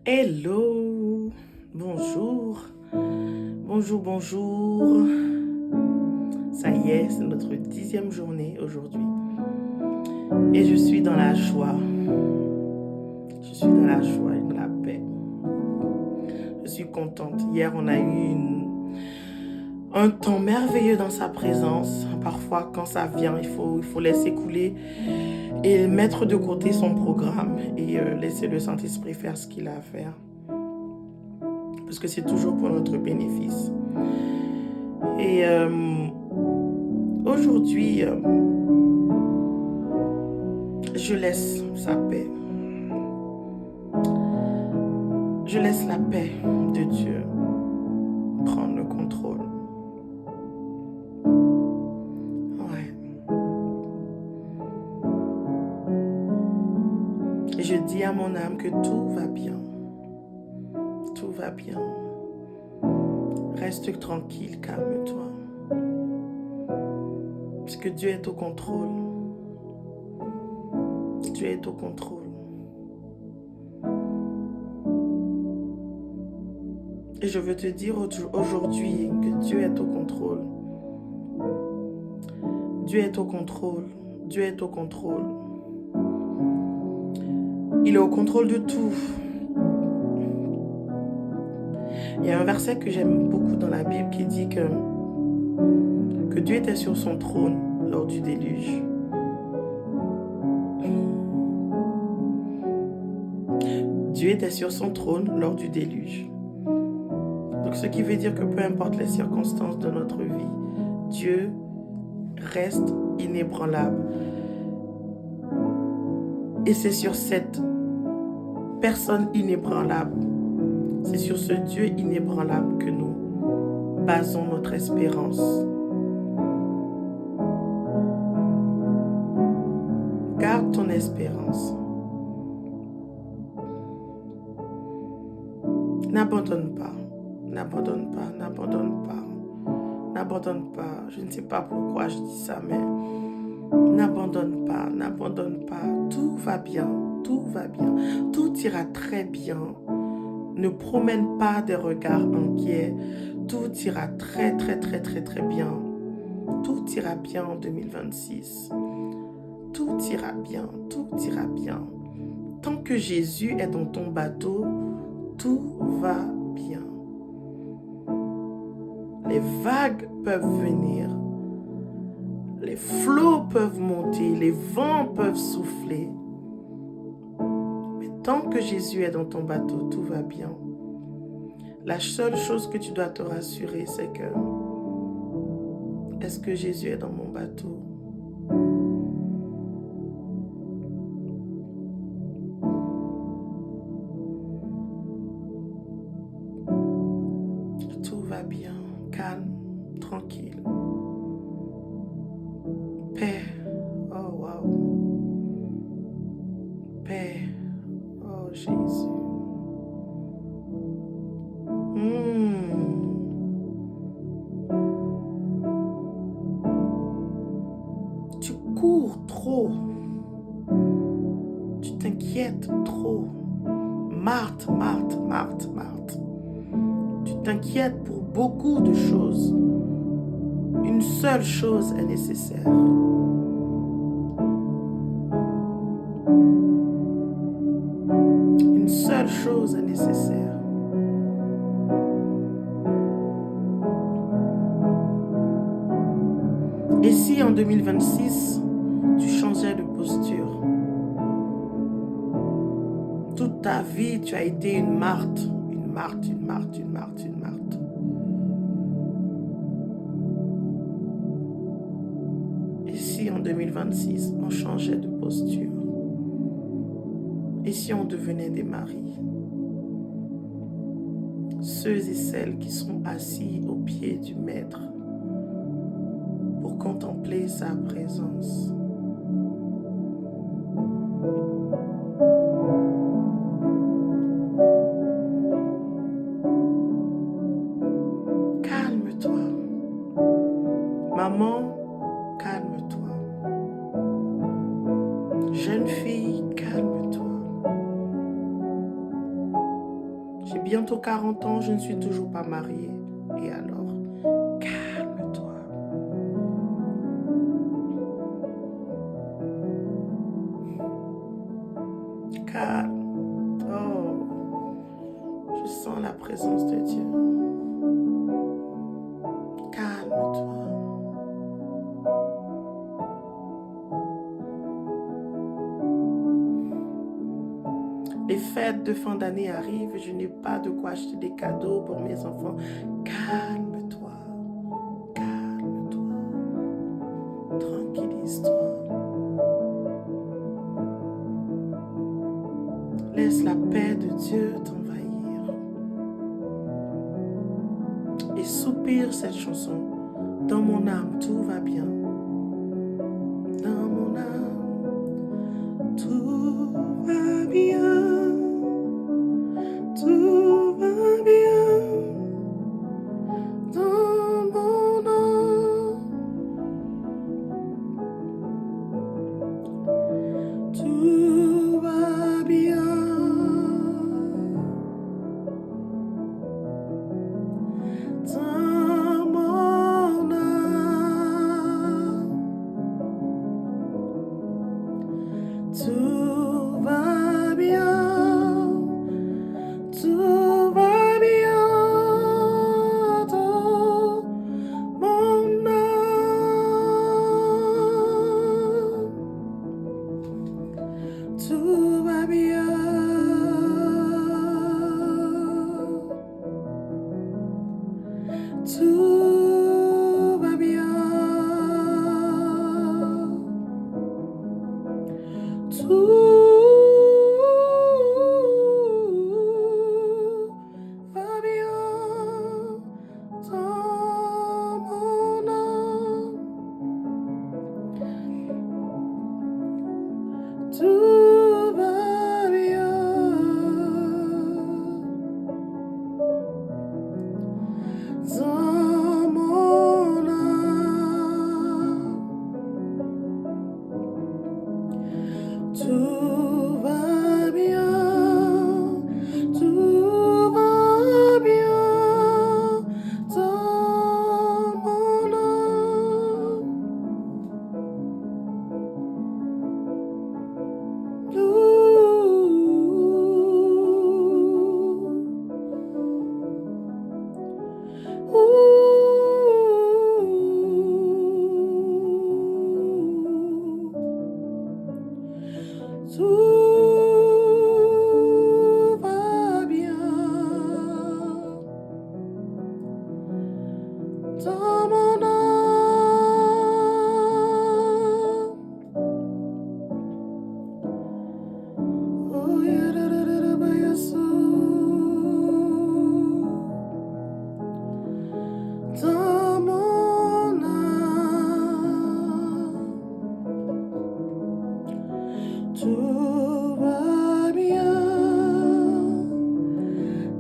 Hello, bonjour, bonjour, bonjour. Ça y est, c'est notre 10e journée aujourd'hui. Et je suis dans la joie. Je suis dans la joie et dans la paix. Je suis contente. Hier, on a eu un temps merveilleux dans sa présence. Parfois, quand ça vient, il faut laisser couler et mettre de côté son programme et laisser le Saint-Esprit faire ce qu'il a à faire. Parce que c'est toujours pour notre bénéfice. Et aujourd'hui, je laisse sa paix. Je laisse la paix de Dieu prendre le contrôle. Ouais. Et je dis à mon âme que tout va bien. Tout va bien. Reste tranquille, calme-toi. Parce que Dieu est au contrôle. Dieu est au contrôle. Et je veux te dire aujourd'hui que Dieu est au contrôle. Dieu est au contrôle. Dieu est au contrôle. Il est au contrôle de tout. Il y a un verset que j'aime beaucoup dans la Bible qui dit que Dieu était sur son trône lors du déluge. Dieu était sur son trône lors du déluge. Donc ce qui veut dire que peu importe les circonstances de notre vie, Dieu reste inébranlable. Et c'est sur cette personne inébranlable, c'est sur ce Dieu inébranlable que nous basons notre espérance. Garde ton espérance. N'abandonne pas, n'abandonne pas, n'abandonne pas, n'abandonne pas. Je ne sais pas pourquoi je dis ça, mais n'abandonne pas, n'abandonne pas. Tout va bien, tout va bien. Tout ira très bien. Ne promène pas des regards inquiets. Tout ira très, très, très, très, très bien. Tout ira bien en 2026. Tout ira bien, tout ira bien. Tant que Jésus est dans ton bateau, tout va bien. Les vagues peuvent venir, les flots peuvent monter, les vents peuvent souffler. Mais tant que Jésus est dans ton bateau, tout va bien. La seule chose que tu dois te rassurer, c'est que est-ce que Jésus est dans mon bateau? Tout va bien, calme, tranquille. Paix, oh waouh. Paix, oh Jésus. Tu cours trop. Tu t'inquiètes trop. Marthe, Marthe, Marthe, Marthe. Tu t'inquiètes pour beaucoup de choses. Une seule chose est nécessaire. Une seule chose est nécessaire. Et si en 2026, tu changeais de posture? Toute ta vie, tu as été une Marthe, une Marthe, une Marthe, une Marthe, une Marthe. Et si en 2026, on changeait de posture? Et si on devenait des maris? Ceux et celles qui seront assis au pied du Maître pour contempler sa présence. Calme-toi. Maman, calme-toi. Jeune fille, calme-toi. bientôt 40 ans, je ne suis toujours pas mariée. Et alors, calme-toi. Calme. Oh, je sens la présence de Dieu. Calme-toi. Les fêtes de fin d'année arrivent, je n'ai pas de quoi acheter des cadeaux pour mes enfants. Calme-toi, calme-toi, tranquillise-toi. Laisse la paix de Dieu t'envahir. Et soupire cette chanson. Dans mon âme, tout va bien. Dans mon âme, tout va bien. Tout va bien dans mon âme. Tout va bien dans mon âme. Tout va bien. Tout va bien dans mon âme. Tout va bien. Tout va bien. Tout tout va bien dans mon âme. Tout va bien, tout va bien dans mon âme. Tout va bien dans mon âme. Oh, yeah, da, da, da, da, by your soul. Dans mon âme. Tout va bien.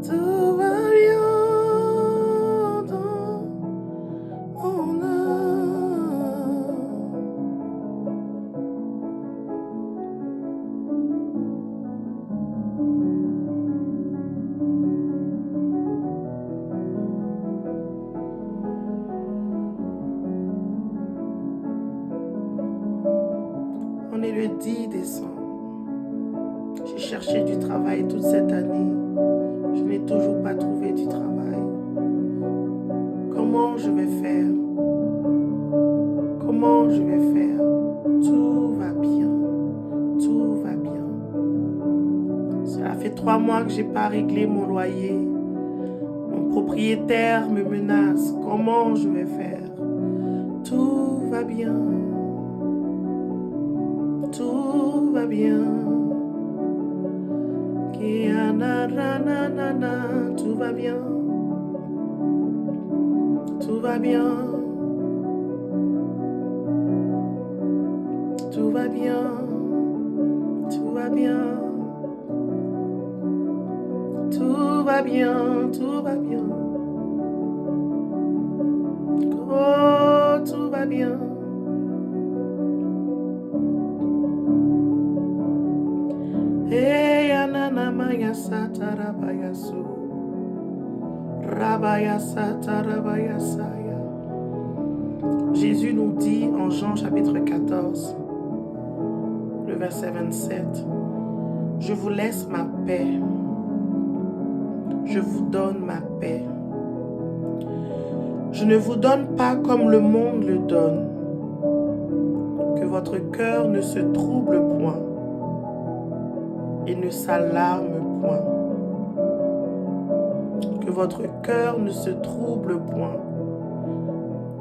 Tout va bien dans mon âme. On est le 10 décembre. J'ai cherché du travail toute cette année. Je n'ai toujours pas trouvé du travail. Comment je vais faire? Comment je vais faire? Tout va bien. Tout va bien. Cela fait 3 mois que je n'ai pas réglé mon loyer. Mon propriétaire me menace. Comment je vais faire? Tout va bien. Tout va bien. Tout va bien. Tout va bien. Tout va bien. Tout va bien. Tout va bien. Tout va bien. Oh, tout va bien. Hey, anana maya satara bayasu. Rabayasa tarabayasaya. Jésus nous dit en Jean chapitre 14, le verset 27, « Je vous laisse ma paix, je vous donne ma paix. Je ne vous donne pas comme le monde le donne. Que votre cœur ne se trouble point et ne s'alarme point. Que votre cœur ne se trouble point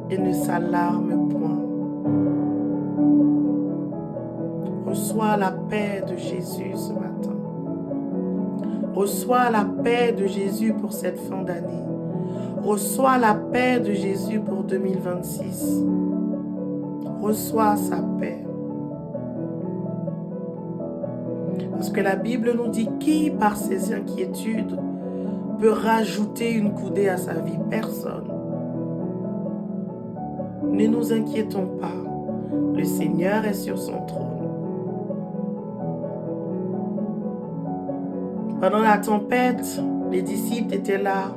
et ne s'alarme point. » Reçois la paix de Jésus ce matin. Reçois la paix de Jésus pour cette fin d'année. Reçois la paix de Jésus pour 2026. Reçois sa paix. Parce que la Bible nous dit qui, par ses inquiétudes, peut rajouter une coudée à sa vie? Personne. Ne nous inquiétons pas. Le Seigneur est sur son trône. Pendant la tempête, les disciples étaient là.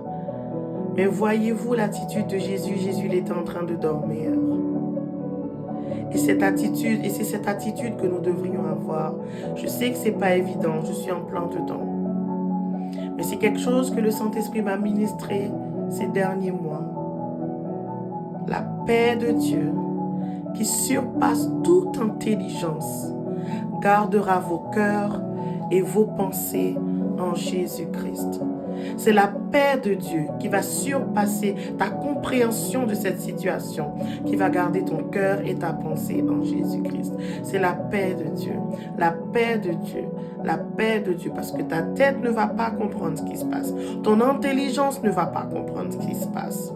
Mais voyez-vous l'attitude de Jésus? Jésus, il était en train de dormir. Et c'est cette attitude que nous devrions avoir. Je sais que ce n'est pas évident, je suis en plein dedans. Mais c'est quelque chose que le Saint-Esprit m'a ministré ces derniers mois. La paix de Dieu, qui surpasse toute intelligence, gardera vos cœurs et vos pensées en Jésus-Christ. C'est la paix de Dieu qui va surpasser ta compréhension de cette situation, qui va garder ton cœur et ta pensée en Jésus-Christ. C'est la paix de Dieu, la paix de Dieu, la paix de Dieu, parce que ta tête ne va pas comprendre ce qui se passe. Ton intelligence ne va pas comprendre ce qui se passe.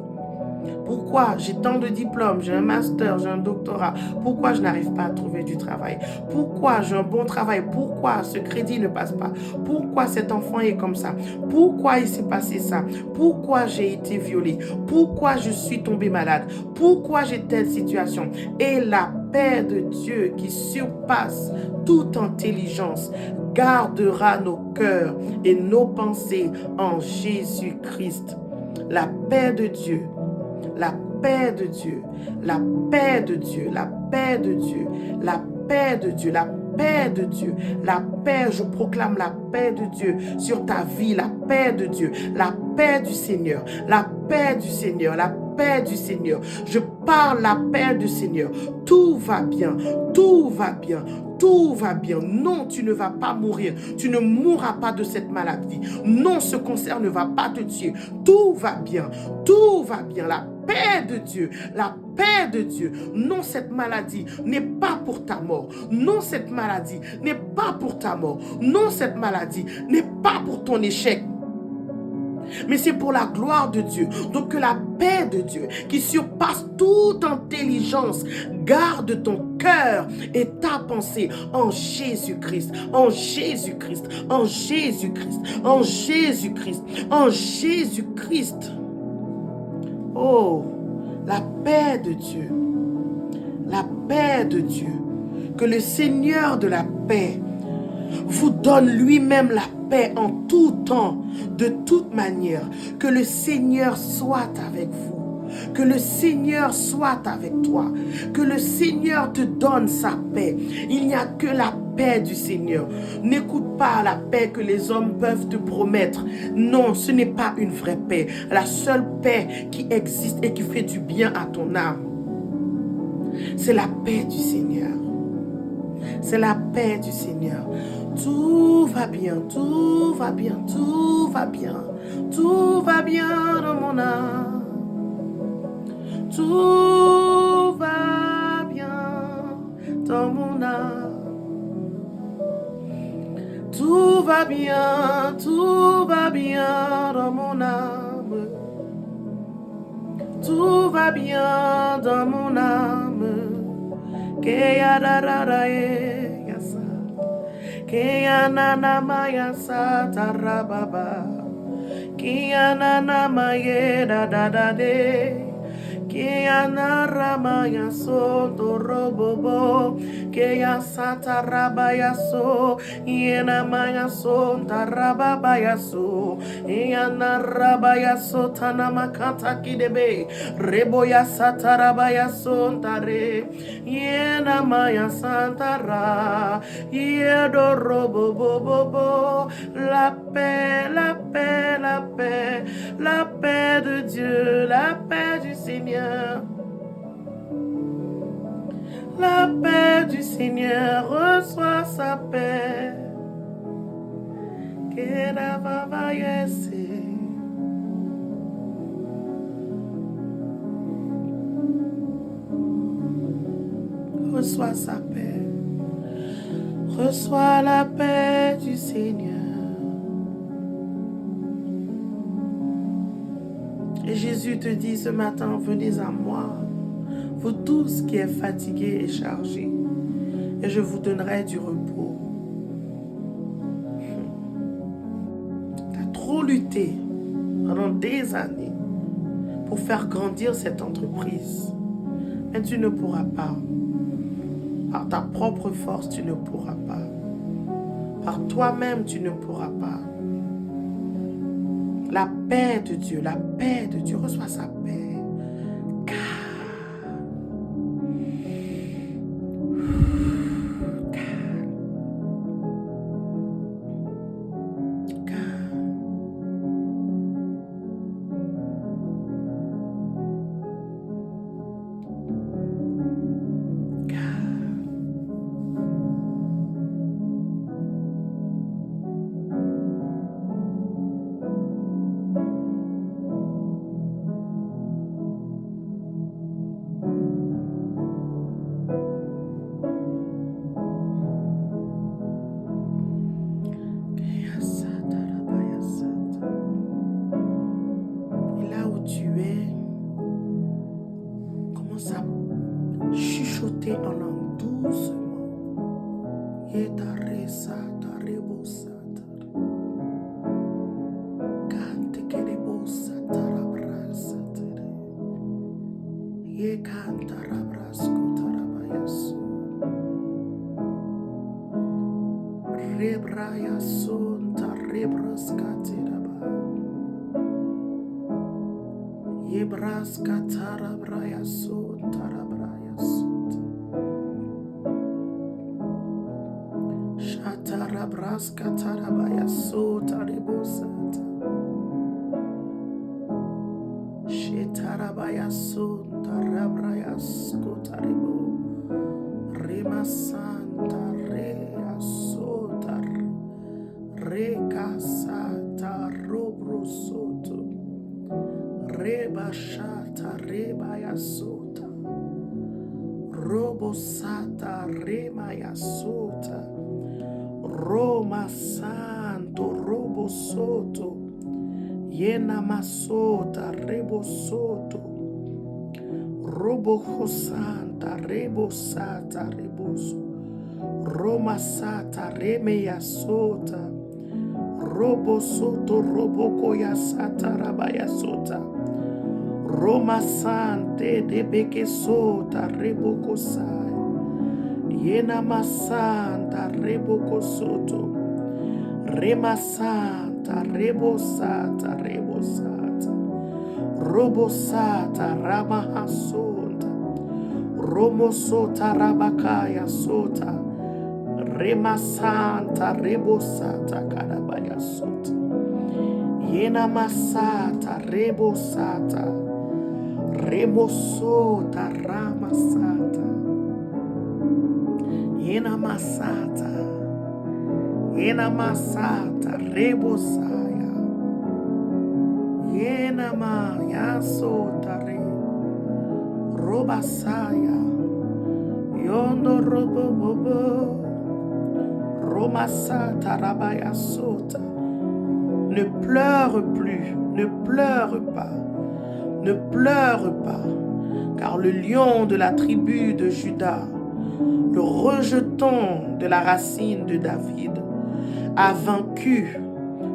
Pourquoi j'ai tant de diplômes, j'ai un master, j'ai un doctorat? Pourquoi je n'arrive pas à trouver du travail? Pourquoi j'ai un bon travail? Pourquoi ce crédit ne passe pas? Pourquoi cet enfant est comme ça? Pourquoi il s'est passé ça? Pourquoi j'ai été violée? Pourquoi je suis tombée malade? Pourquoi j'ai telle situation? Et la paix de Dieu qui surpasse toute intelligence gardera nos cœurs et nos pensées en Jésus-Christ. La paix de Dieu. La paix de Dieu, la paix de Dieu, la paix de Dieu, la paix de Dieu, la paix de Dieu, la paix, je proclame la paix de Dieu sur ta vie, la paix de Dieu, la paix du Seigneur, la paix du Seigneur, la paix du Seigneur. Je parle la paix du Seigneur. Tout va bien, tout va bien. Tout va bien. Non, tu ne vas pas mourir. Tu ne mourras pas de cette maladie. Non, ce cancer ne va pas te tuer. Tout va bien. Tout va bien. La paix de Dieu. La paix de Dieu. Non, cette maladie n'est pas pour ta mort. Non, cette maladie n'est pas pour ta mort. Non, cette maladie n'est pas pour ton échec. Mais c'est pour la gloire de Dieu. Donc que la paix de Dieu, qui surpasse toute intelligence, garde ton cœur et ta pensée en Jésus-Christ, en Jésus-Christ, en Jésus-Christ, en Jésus-Christ, en Jésus-Christ. Oh, la paix de Dieu, la paix de Dieu, que le Seigneur de la paix vous donne lui-même la paix en tout temps, de toute manière. Que le Seigneur soit avec vous. Que le Seigneur soit avec toi. Que le Seigneur te donne sa paix. Il n'y a que la paix du Seigneur. N'écoute pas la paix que les hommes peuvent te promettre. Non, ce n'est pas une vraie paix. La seule paix qui existe et qui fait du bien à ton âme, c'est la paix du Seigneur. C'est la paix du Seigneur. Tout va bien, tout va bien, tout va bien. Tout va bien dans mon âme. Tout va bien dans mon âme. Tout va bien dans mon âme. Tout va bien dans mon âme. Kiana maya sa tarababa, Kiana maya da da da de, Kiana ramaya so torobobo, Keya satarabayaso. Yena mayaso tarababayaso. Yana rabayaso tanamakata kidebe. Reboya satarabayaso tare. Yena maya santara. Yedo robo bobo. La paix, la paix, la paix. La paix de Dieu, la paix du Seigneur. La paix du Seigneur, reçois sa paix. Reçois sa paix. Reçois la paix du Seigneur. Et Jésus te dit ce matin, venez à moi, vous tous qui êtes fatigués et chargés, et je vous donnerai du repos. Tu as trop lutté pendant des années pour faire grandir cette entreprise, mais tu ne pourras pas. Par ta propre force, tu ne pourras pas. Par toi-même, tu ne pourras pas. La paix de Dieu, reçois sa paix. Chuchoter en langue doucement. Yetaresa tarebosa kante kerebosa tarabrasa tere. Ye kantarabrasko tarabayaso. Rebrayason tarebraska teraba. Yebraska tarabrayason tarabrayaso. Shatarabraska tarabayaso tarebosata. Shetarabayaso tarabrayasko tarebo. Remasanta reasotar. Rekasata robrosoto. Rebashata rebayasota. Robosata remayasota. Roma santo robosoto. Yena masota rebosoto. Robojosanta rebosata reboso. Roma sata remeyasota. Robosoto robokoyasata rabayasota. Roma sante de bekesota rebokosai. Yena masanta rebokosoto. Rema santa rebosata rebosata. Robosata ramahasota. Romosota rabakaya sota. Rema santa rebosata karabaya sota. Yena masata rebosata. Remosota ramasata. Yena masata rebosaya. Yena maya sotare. Robasaya. Yondo robo bobo. Romasata rabaya sota. Ne pleure plus, ne pleure pas, ne pleure pas, car le lion de la tribu de Juda, le rejeton de la racine de David, a vaincu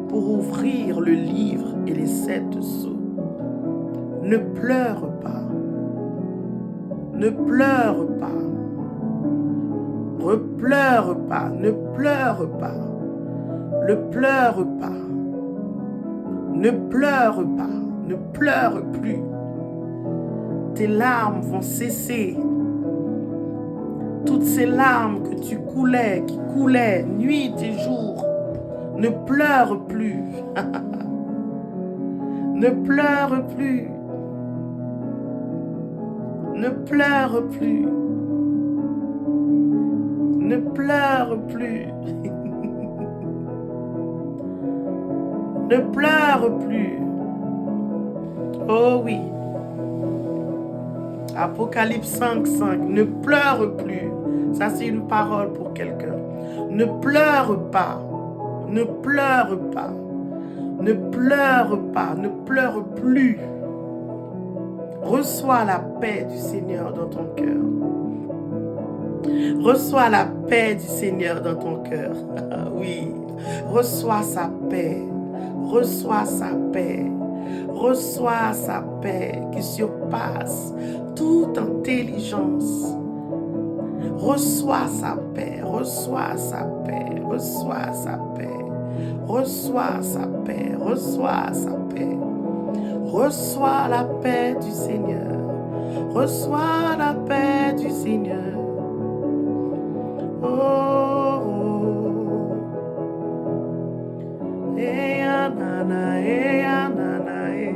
pour ouvrir le livre et les 7 sceaux. Ne pleure pas, ne pleure pas, Pleure pas, ne pleure pas, ne pleure pas, ne pleure pas, ne pleure plus. Tes larmes vont cesser. Toutes ces larmes que tu coulais, qui coulaient nuit et jour, ne pleure plus. Ne pleure plus. Ne pleure plus. Ne pleure plus. Ne pleure plus. Oh oui. Apocalypse 5:5. Ne pleure plus. Ça, c'est une parole pour quelqu'un. Ne pleure pas. Ne pleure pas. Ne pleure pas. Ne pleure plus. Reçois la paix du Seigneur dans ton cœur. Reçois la paix du Seigneur dans ton cœur. Oui. Reçois sa paix. Reçois sa paix. Reçois sa paix qui surpasse toute intelligence. Reçois sa paix. Reçois sa paix. Reçois sa paix. Reçois sa paix. Reçois sa paix. Reçois la paix du Seigneur. Reçois la paix du Seigneur. Oh, oh. Eh, anana, eh, anana, eh.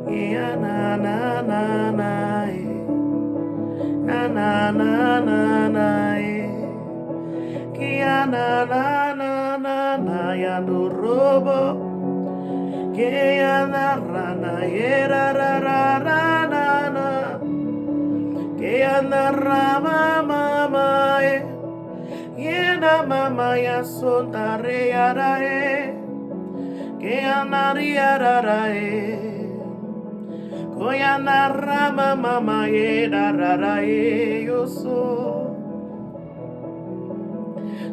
Eh, anana, eh. Anana, eh. Ki anana, ya no robo. Ke anana, eh, ra, ra, ra, ra, na, na. Que andará mama yena mama ya sontare yara que andaría rara koyanara mama yera rara yo so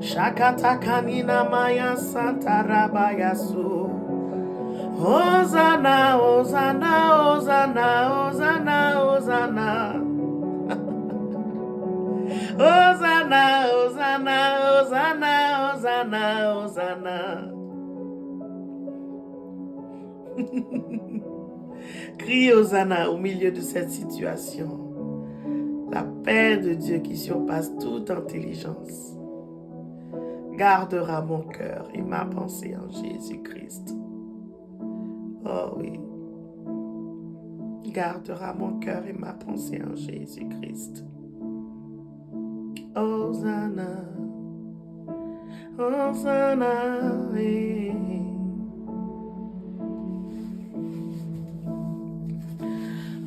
shakata kanina maya santa rabaya so Hosanna, Hosanna, Hosanna, Hosanna, Hosanna. Hosanna, Hosanna, Hosanna, Hosanna, Hosanna. Crie Hosanna au milieu de cette situation. La paix de Dieu qui surpasse toute intelligence gardera mon cœur et ma pensée en Jésus-Christ. Oh oui. Gardera mon cœur et ma pensée en Jésus-Christ. Hosanna, Hosanna, eh.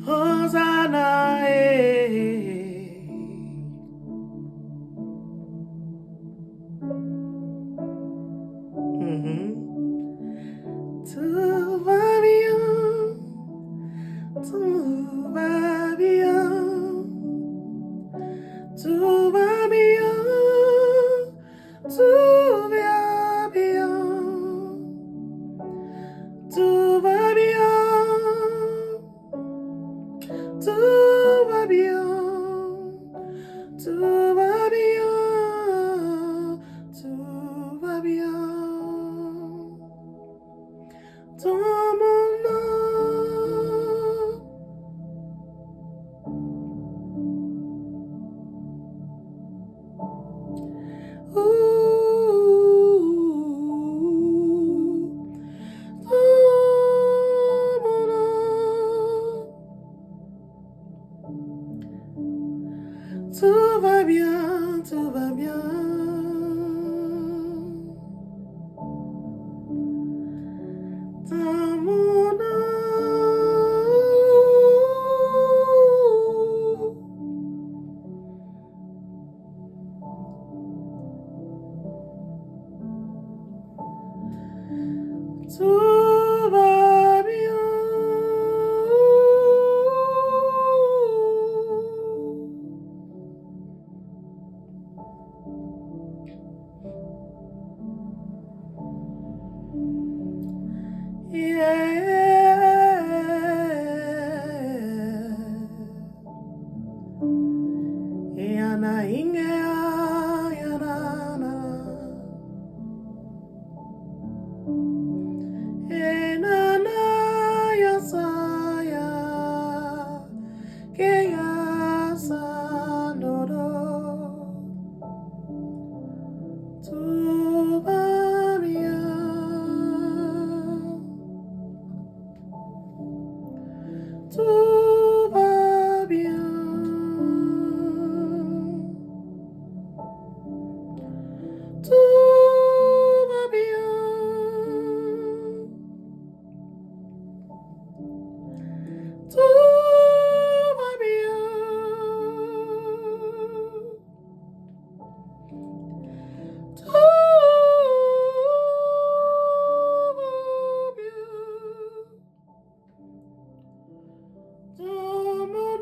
Hosanna, eh. Tout va bien, tout va bien, tout va bien, tout va bien, tout va bien, tout va bien, tout va bien, tout va bien. Dans mon âme. Dans mon âme. Tout va bien, tout va bien. Dans mon âme. Tout va bien. Yeah. Yana inge Tout va bien. Tout va bien. Tout va bien. Tout va bien. Tout va bien. Dans mon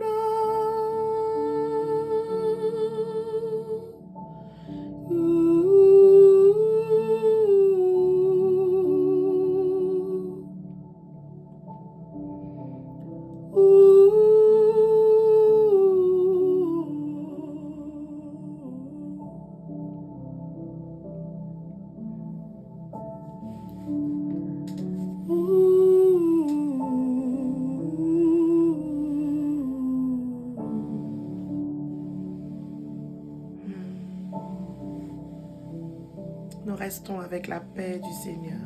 Nous restons avec la paix du Seigneur.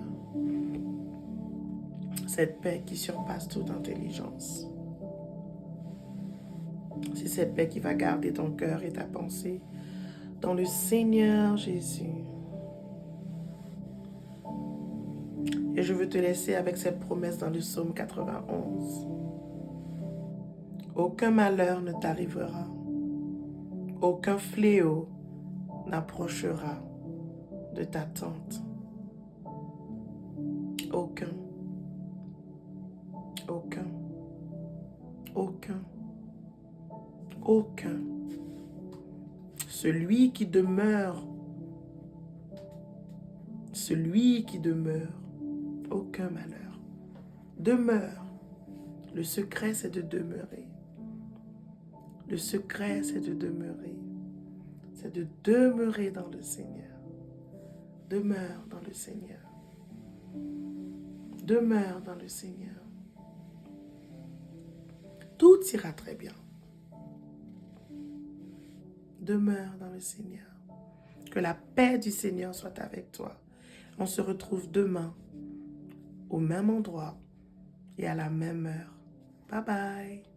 Cette paix qui surpasse toute intelligence. C'est cette paix qui va garder ton cœur et ta pensée dans le Seigneur Jésus. Et je veux te laisser avec cette promesse dans le psaume 91. Aucun malheur ne t'arrivera. Aucun fléau n'approchera de ta tente. Aucun. Aucun. Aucun. Aucun. Celui qui demeure, aucun malheur. Demeure. Le secret, c'est de demeurer. Le secret, c'est de demeurer. C'est de demeurer dans le Seigneur. Demeure dans le Seigneur. Demeure dans le Seigneur. Tout ira très bien. Demeure dans le Seigneur. Que la paix du Seigneur soit avec toi. On se retrouve demain au même endroit et à la même heure. Bye bye.